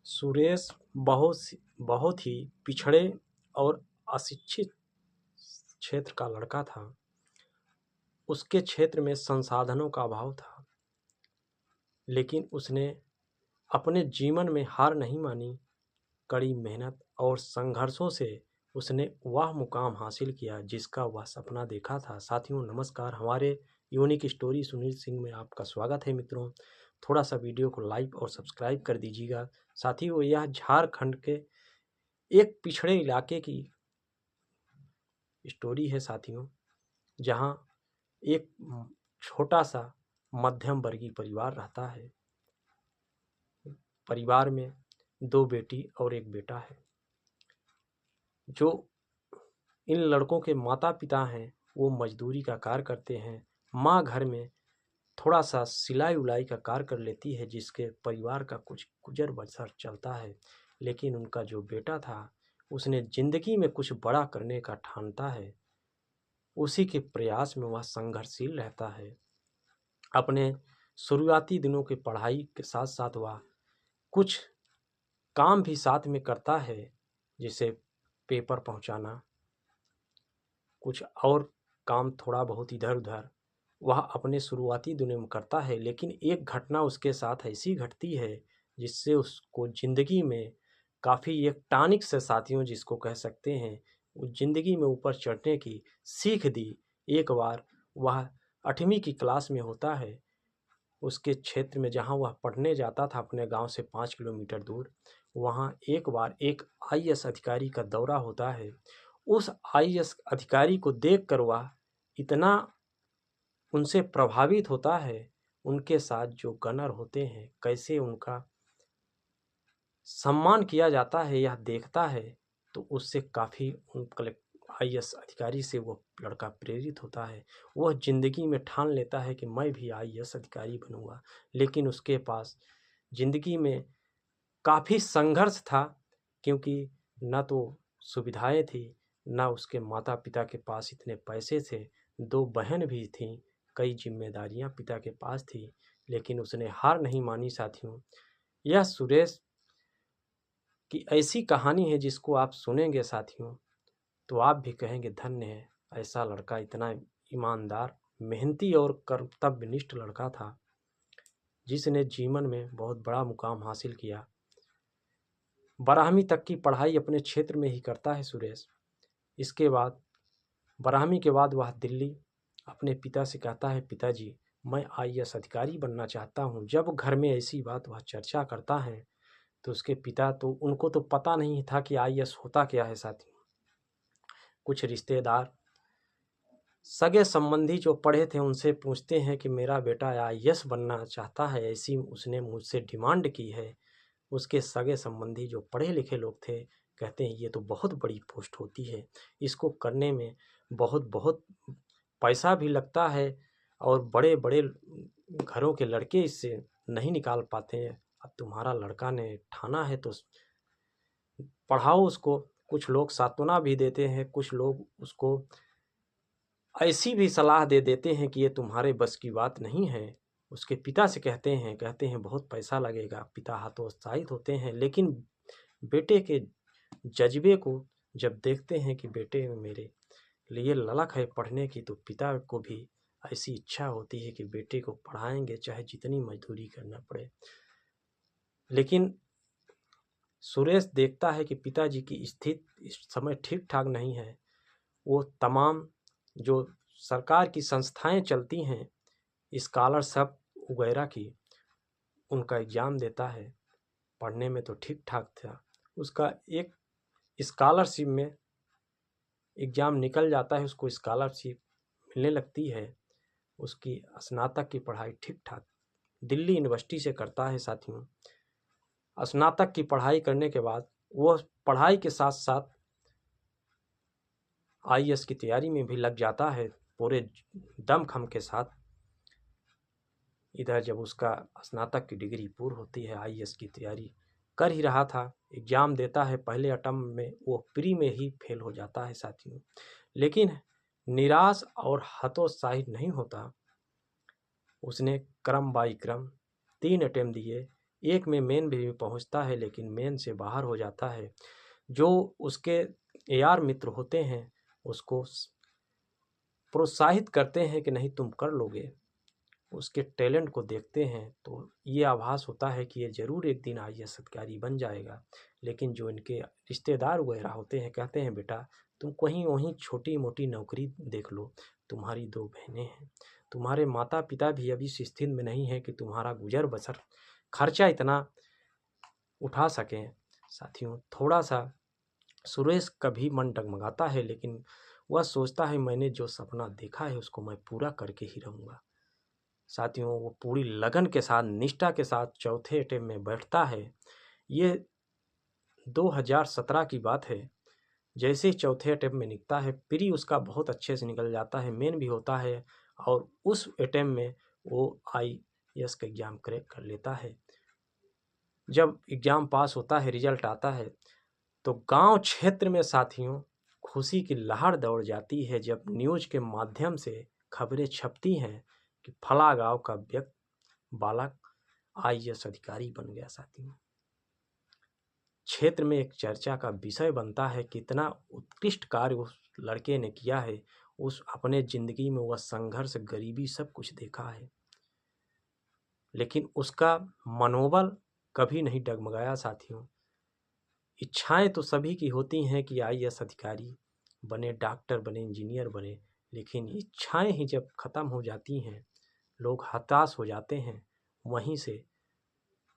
सुरेश बहुत ही पिछड़े और अशिक्षित क्षेत्र का लड़का था। उसके क्षेत्र में संसाधनों का अभाव था, लेकिन उसने अपने जीवन में हार नहीं मानी। कड़ी मेहनत और संघर्षों से उसने वह मुकाम हासिल किया जिसका वह सपना देखा था। साथियों नमस्कार, हमारे यूनिक स्टोरी सुनील सिंह में आपका स्वागत है। मित्रों, थोड़ा सा वीडियो को लाइक और सब्सक्राइब कर दीजिएगा। साथियों, यह झारखंड के एक पिछड़े इलाके की स्टोरी है साथियों, जहां एक छोटा सा मध्यम वर्गीय परिवार रहता है। परिवार में 2 बेटी और 1 बेटा है। जो इन लड़कों के माता पिता हैं वो मजदूरी का कार्य करते हैं। माँ घर में थोड़ा सा सिलाई उलाई का कार्य कर लेती है, जिसके परिवार का कुछ गुजर बसर चलता है। लेकिन उनका जो बेटा था उसने ज़िंदगी में कुछ बड़ा करने का ठानता है। उसी के प्रयास में वह संघर्षशील रहता है। अपने शुरुआती दिनों की पढ़ाई के साथ साथ वह कुछ काम भी साथ में करता है, जैसे पेपर पहुंचाना, कुछ और काम थोड़ा बहुत इधर उधर वह अपने शुरुआती दिनों में करता है। लेकिन एक घटना उसके साथ ऐसी घटती है जिससे उसको ज़िंदगी में काफ़ी एक टॉनिक से साथियों जिसको कह सकते हैं, वो ज़िंदगी में ऊपर चढ़ने की सीख दी। एक बार वह 8वीं की क्लास में होता है। उसके क्षेत्र में जहाँ वह पढ़ने जाता था अपने गांव से 5 किलोमीटर दूर, वहाँ एक बार एक आईएएस अधिकारी का दौरा होता है। उस आईएएस अधिकारी को देखकर वह इतना उनसे प्रभावित होता है। उनके साथ जो गनर होते हैं कैसे उनका सम्मान किया जाता है यह देखता है, तो उससे काफ़ी उन आईएएस अधिकारी से वो लड़का प्रेरित होता है। वह ज़िंदगी में ठान लेता है कि मैं भी आईएएस अधिकारी बनूंगा। लेकिन उसके पास ज़िंदगी में काफ़ी संघर्ष था, क्योंकि न तो सुविधाएं थी, न उसके माता पिता के पास इतने पैसे थे। 2 बहन भी थीं, कई जिम्मेदारियां पिता के पास थी, लेकिन उसने हार नहीं मानी। साथियों, यह सुरेश की ऐसी कहानी है जिसको आप सुनेंगे साथियों तो आप भी कहेंगे धन्य है, ऐसा लड़का इतना ईमानदार, मेहनती और कर्तव्यनिष्ठ लड़का था जिसने जीवन में बहुत बड़ा मुकाम हासिल किया। 12वीं तक की पढ़ाई अपने क्षेत्र में ही करता है सुरेश। इसके बाद 12वीं के बाद वह दिल्ली अपने पिता से कहता है, पिताजी मैं आईएएस अधिकारी बनना चाहता हूँ। जब घर में ऐसी बात वह चर्चा करता है तो उसके पिता तो उनको तो पता नहीं था कि आईएएस होता क्या है। साथियों, कुछ रिश्तेदार सगे संबंधी जो पढ़े थे उनसे पूछते हैं कि मेरा बेटा आईएएस बनना चाहता है, ऐसी उसने मुझसे डिमांड की है। उसके सगे संबंधी जो पढ़े लिखे लोग थे कहते हैं ये तो बहुत बड़ी पोस्ट होती है, इसको करने में बहुत बहुत पैसा भी लगता है और बड़े बड़े घरों के लड़के इससे नहीं निकाल पाते हैं। अब तुम्हारा लड़का ने ठाना है तो पढ़ाओ उसको। कुछ लोग सांत्वना भी देते हैं, कुछ लोग उसको ऐसी भी सलाह दे देते हैं कि ये तुम्हारे बस की बात नहीं है। उसके पिता से कहते हैं बहुत पैसा लगेगा। पिता हतोत्साहित होते हैं, लेकिन बेटे के जज्बे को जब देखते हैं कि बेटे मेरे लिए ललक है पढ़ने की, तो पिता को भी ऐसी इच्छा होती है कि बेटे को पढ़ाएंगे चाहे जितनी मजदूरी करना पड़े। लेकिन सुरेश देखता है कि पिताजी की स्थिति इस समय ठीक ठाक नहीं है। वो तमाम जो सरकार की संस्थाएं चलती हैं, स्कॉलरशिप वगैरह की, उनका एग्ज़ाम देता है। पढ़ने में तो ठीक ठाक था, उसका एक स्कॉलरशिप में एग्ज़ाम निकल जाता है, उसको स्कॉलरशिप मिलने लगती है। उसकी स्नातक की पढ़ाई ठीक ठाक दिल्ली यूनिवर्सिटी से करता है। साथियों, स्नातक की पढ़ाई करने के बाद वो पढ़ाई के साथ साथ आईएएस की तैयारी में भी लग जाता है पूरे दमखम के साथ। इधर जब उसका स्नातक की डिग्री पूरी होती है, आईएएस की तैयारी कर ही रहा था, एग्ज़ाम देता है। पहले अटेम्प्ट में वो प्री में ही फेल हो जाता है साथियों, लेकिन निराश और हतोत्साहित नहीं होता। उसने क्रम बाई क्रम 3 अटेम्प्ट दिए, एक में मेन भी पहुंचता है लेकिन मेन से बाहर हो जाता है। जो उसके यार मित्र होते हैं उसको प्रोत्साहित करते हैं कि नहीं तुम कर लोगे, उसके टैलेंट को देखते हैं तो ये आभास होता है कि ये ज़रूर एक दिन आईएएस अधिकारी बन जाएगा। लेकिन जो इनके रिश्तेदार वगैरह होते हैं कहते हैं बेटा तुम कहीं वहीं छोटी मोटी नौकरी देख लो, तुम्हारी 2 बहनें हैं, तुम्हारे माता पिता भी अभी इस स्थिति में नहीं है कि तुम्हारा गुजर बसर खर्चा इतना उठा सकें। साथियों थोड़ा सा सुरेश का भी मन डगमगाता है लेकिन वह सोचता है मैंने जो सपना देखा है उसको मैं पूरा करके ही रहूँगा। साथियों वो पूरी लगन के साथ निष्ठा के साथ चौथे अटेम्प्ट में बैठता है। ये 2017 की बात है। जैसे ही चौथे अटेम्प्ट में निकलता है प्री उसका बहुत अच्छे से निकल जाता है, मेन भी होता है और उस अटेम्प्ट में वो आईएएस का एग्ज़ाम क्रैक कर लेता है। जब एग्ज़ाम पास होता है, रिजल्ट आता है तो गांव क्षेत्र में साथियों खुशी की लहर दौड़ जाती है जब न्यूज़ के माध्यम से खबरें छपती हैं कि फला गांव का बालक आईएएस अधिकारी बन गया। साथियों क्षेत्र में एक चर्चा का विषय बनता है कितना उत्कृष्ट कार्य उस लड़के ने किया है। उस अपने ज़िंदगी में वह संघर्ष, गरीबी सब कुछ देखा है लेकिन उसका मनोबल कभी नहीं डगमगाया। साथियों इच्छाएं तो सभी की होती हैं कि आईएएस अधिकारी बने, डॉक्टर बने, इंजीनियर बने, लेकिन इच्छाएं ही जब ख़त्म हो जाती हैं लोग हताश हो जाते हैं, वहीं से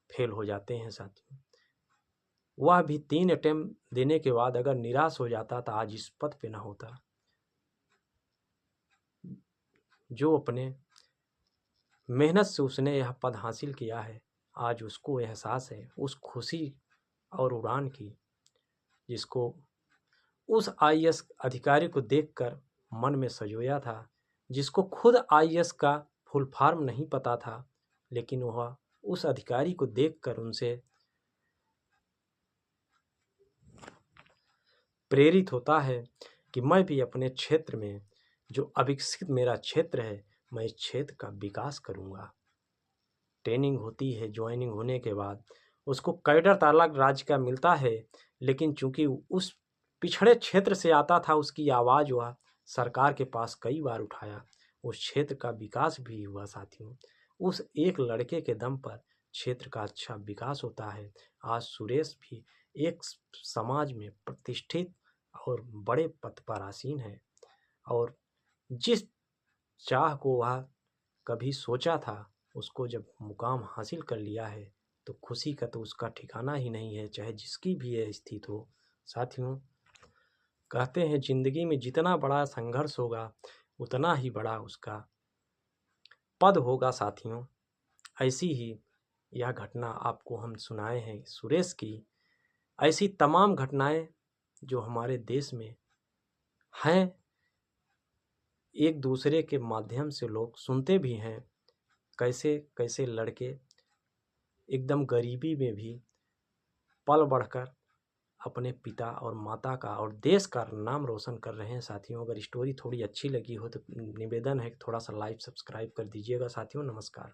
फेल हो जाते हैं। साथियों वह भी 3 अटेम्प्ट देने के बाद अगर निराश हो जाता तो आज इस पद पे ना होता। जो अपने मेहनत से उसने यह पद हासिल किया है आज उसको एहसास है उस खुशी और उड़ान की जिसको उस आईएएस अधिकारी को देखकर मन में सजोया था, जिसको खुद आईएएस का फुल फॉर्म नहीं पता था लेकिन वह उस अधिकारी को देखकर उनसे प्रेरित होता है कि मैं भी अपने क्षेत्र में जो अविकसित मेरा क्षेत्र है मैं इस क्षेत्र का विकास करूंगा। ट्रेनिंग होती है, ज्वाइनिंग होने के बाद उसको कैडर तो अलग राज्य का मिलता है लेकिन चूंकि उस पिछड़े क्षेत्र से आता था उसकी आवाज़ वह सरकार के पास कई बार उठाया, उस क्षेत्र का विकास भी हुआ। साथियों उस एक लड़के के दम पर क्षेत्र का अच्छा विकास होता है। आज सुरेश भी एक समाज में प्रतिष्ठित और बड़े पद पर आसीन है और जिस चाह को वह कभी सोचा था उसको जब मुकाम हासिल कर लिया है तो खुशी का तो उसका ठिकाना ही नहीं है, चाहे जिसकी भी यह स्थिति हो। साथियों कहते हैं जिंदगी में जितना बड़ा संघर्ष होगा उतना ही बड़ा उसका पद होगा। साथियों ऐसी ही यह घटना आपको हम सुनाए हैं सुरेश की। ऐसी तमाम घटनाएं जो हमारे देश में हैं एक दूसरे के माध्यम से लोग सुनते भी हैं, कैसे कैसे लड़के एकदम गरीबी में भी पल बढ़कर अपने पिता और माता का और देश का नाम रोशन कर रहे हैं। साथियों अगर स्टोरी थोड़ी अच्छी लगी हो तो निवेदन है कि थोड़ा सा लाइक सब्सक्राइब कर दीजिएगा। साथियों नमस्कार।